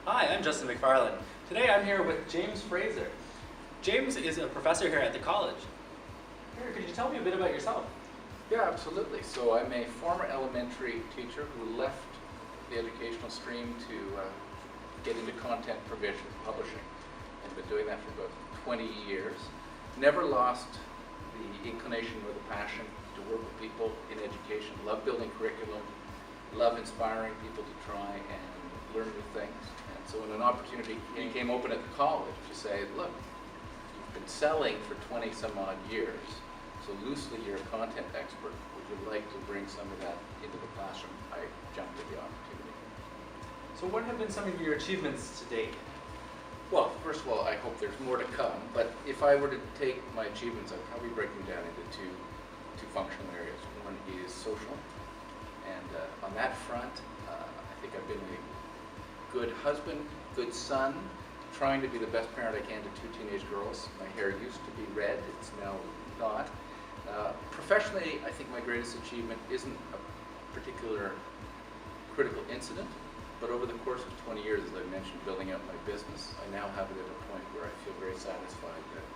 Hi, I'm Justin McFarland. Today I'm here with James Fraser. James is a professor here at the college. Here, could you tell me a bit about yourself? Yeah, absolutely. So I'm a former elementary teacher who left the educational stream to get into content provision, publishing. I've been doing that for about 20 years. Never lost the inclination or the passion to work with people in education. Love building curriculum, love inspiring people to try and learn new things. And so when an opportunity came open at the college to say, look, you've been selling for 20 some odd years, so loosely you're a content expert. Would you like to bring some of that into the classroom? I jumped at the opportunity. So what have been some of your achievements to date? Well, first of all, I hope there's more to come, but if I were to take my achievements, I'd probably break them down into two functional areas. One is social, and on that front, I think I've been a good husband, good son, trying to be the best parent I can to two teenage girls. My hair used to be red, it's now not. Professionally, I think my greatest achievement isn't a particular critical incident, but over the course of 20 years, as I mentioned, building out my business, I now have it at a point where I feel very satisfied that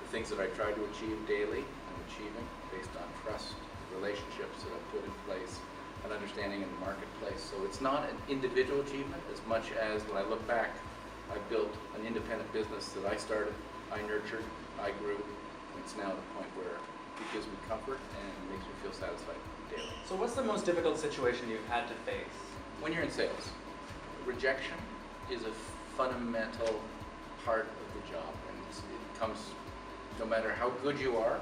the things that I try to achieve daily, I'm achieving based on trust, relationships that I've put in place, an understanding in the marketplace. So it's not an individual achievement as much as when I look back, I built an independent business that I started, I nurtured, I grew, and it's now at a point where it gives me comfort and makes me feel satisfied daily. So what's the most difficult situation you've had to face? When you're in sales, rejection is a fundamental part of the job, and it comes no matter how good you are.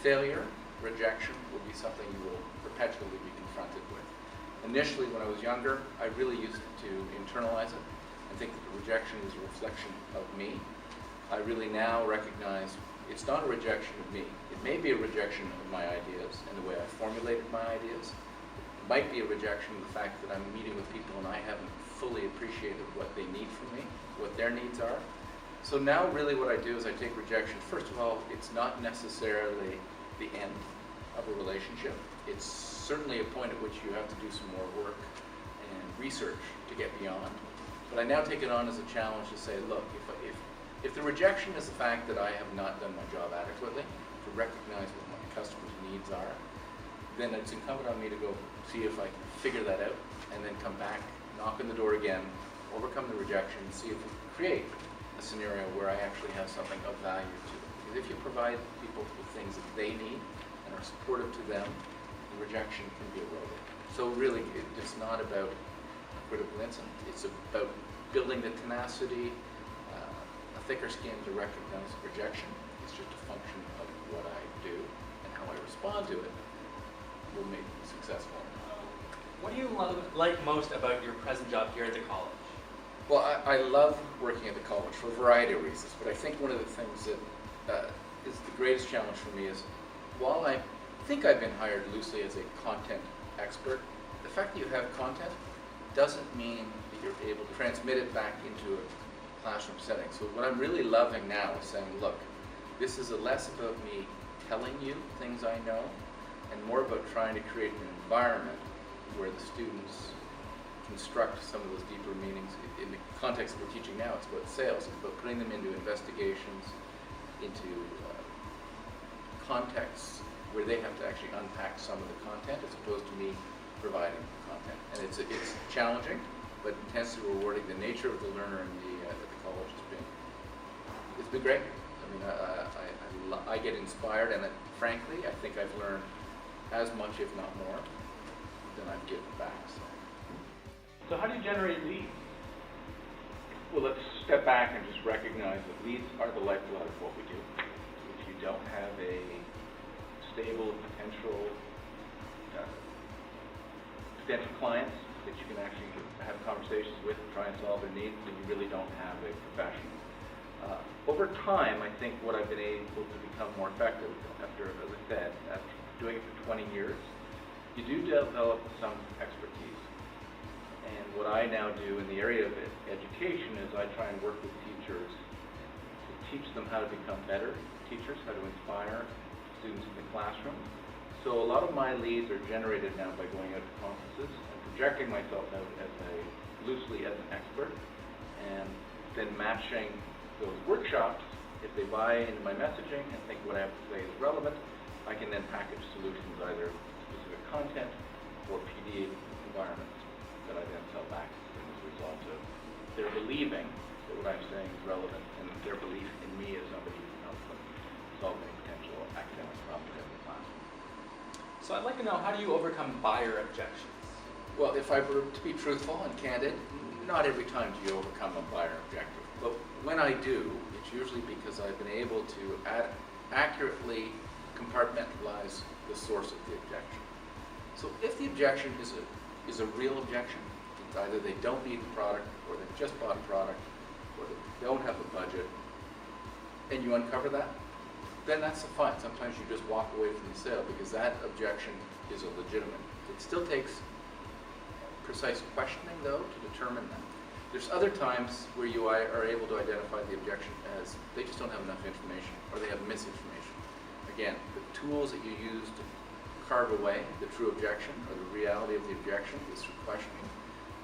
Failure, rejection will be something you will perpetually be confronted with. Initially, when I was younger, I really used to internalize it and think that the rejection is a reflection of me. I really now recognize it's not a rejection of me. It may be a rejection of my ideas and the way I formulated my ideas. It might be a rejection of the fact that I'm meeting with people and I haven't fully appreciated what they need from me, what their needs are. So now really what I do is I take rejection. First of all, it's not necessarily the end of a relationship. It's certainly a point at which you have to do some more work and research to get beyond. But I now take it on as a challenge to say, look, if the rejection is the fact that I have not done my job adequately, to recognize what my customers' needs are, then it's incumbent on me to go see if I can figure that out and then come back, knock on the door again, overcome the rejection, and see if we can create a scenario where I actually have something of value to them. Because if you provide people with things that they need and are supportive to them, the rejection can be eroded. So really, it's not about a critical incident. It's about building the tenacity, a thicker skin to recognize rejection. It's just a function of what I do and how I respond to it will make me successful. What do you like most about your present job here at the college? Well, I love working at the college for a variety of reasons, but I think one of the things that is the greatest challenge for me is, while I think I've been hired loosely as a content expert, the fact that you have content doesn't mean that you're able to transmit it back into a classroom setting. So what I'm really loving now is saying, look, this is less about me telling you things I know and more about trying to create an environment where the students construct some of those deeper meanings. In the context that we're teaching now, it's about sales. It's about putting them into investigations, into contexts where they have to actually unpack some of the content as opposed to me providing the content. And it's challenging, but intensely rewarding. The nature of the learner at the college it's been great. I mean, I get inspired, and frankly, I think I've learned as much, if not more, than I've given back. So how do you generate leads? Well, let's step back and just recognize that leads are the lifeblood of what we do. If you don't have a stable potential clients that you can actually have conversations with and try and solve their needs, then you really don't have a profession. Over time, I think what I've been able to become more effective after, as I said, after doing it for 20 years, you do develop some expertise. And what I now do in the area of education is I try and work with teachers to teach them how to become better teachers, how to inspire students in the classroom. So a lot of my leads are generated now by going out to conferences and projecting myself out as loosely as an expert, and then matching those workshops. If they buy into my messaging and think what I have to say is relevant, I can then package solutions, either specific content or PD environments that I then sell back as a result of their believing that what I'm saying is relevant and their belief in me as somebody who can help them solve any potential academic problem in the class. So I'd like to know, how do you overcome buyer objections? Well, if I were to be truthful and candid, not every time do you overcome a buyer objective. But when I do, it's usually because I've been able to accurately compartmentalize the source of the objection. So if the objection is a real objection, either they don't need the product, or they've just bought a product, or they don't have the budget, and you uncover that, then that's fine. Sometimes you just walk away from the sale because that objection is a legitimate. It still takes precise questioning, though, to determine that. There's other times where you are able to identify the objection as they just don't have enough information, or they have misinformation. Again, the tools that you use to carve away the true objection, or the reality of the objection, is through questioning.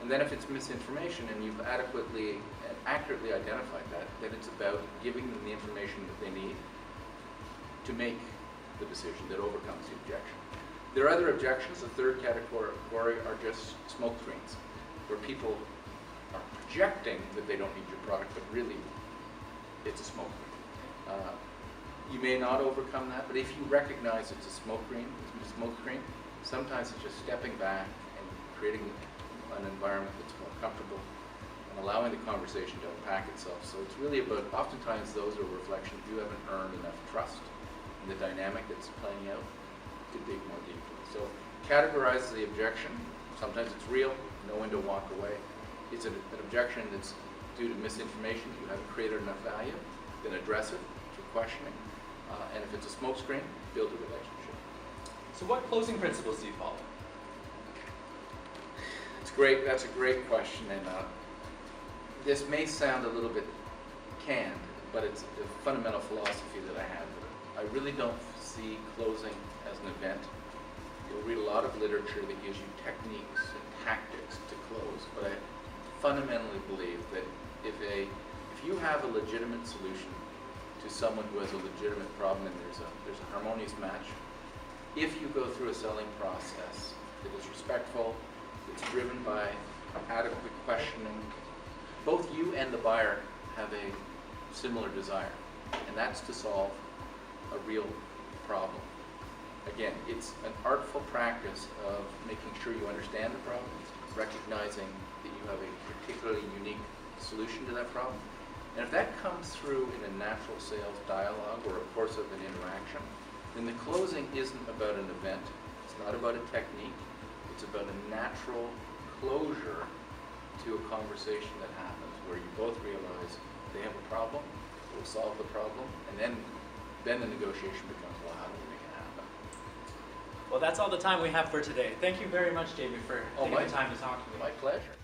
And then if it's misinformation and you've adequately and accurately identified that, then it's about giving them the information that they need to make the decision that overcomes the objection. There are other objections. The third category are just smoke screens, where people are projecting that they don't need your product, but really it's a smoke screen. You may not overcome that, but if you recognize it's a smoke screen, sometimes it's just stepping back and creating an environment that's more comfortable and allowing the conversation to unpack itself. So it's really about, oftentimes those are a reflection if you haven't earned enough trust in the dynamic that's playing out to dig more deeply. So categorize the objection. Sometimes it's real, know when to walk away. It's an objection that's due to misinformation, you haven't created enough value, then address it through questioning. And if it's a smokescreen, build a relationship. So what closing principles do you follow? It's great. That's a great question, and this may sound a little bit canned, but it's a fundamental philosophy that I have. I really don't see closing as an event. You'll read a lot of literature that gives you techniques and tactics to close, but I fundamentally believe that if you have a legitimate solution to someone who has a legitimate problem and there's a harmonious match, if you go through a selling process that is respectful, it's driven by adequate questioning, both you and the buyer have a similar desire, and that's to solve a real problem. Again, it's an artful practice of making sure you understand the problem, recognizing that you have a particularly unique solution to that problem. And if that comes through in a natural sales dialogue or a course of an interaction, then the closing isn't about an event, it's not about a technique, it's about a natural closure to a conversation that happens where you both realize they have a problem, we'll solve the problem, and then the negotiation becomes, well, how do we make it happen? Well, that's all the time we have for today. Thank you very much, Jamie, for taking the time to talk to me. My pleasure.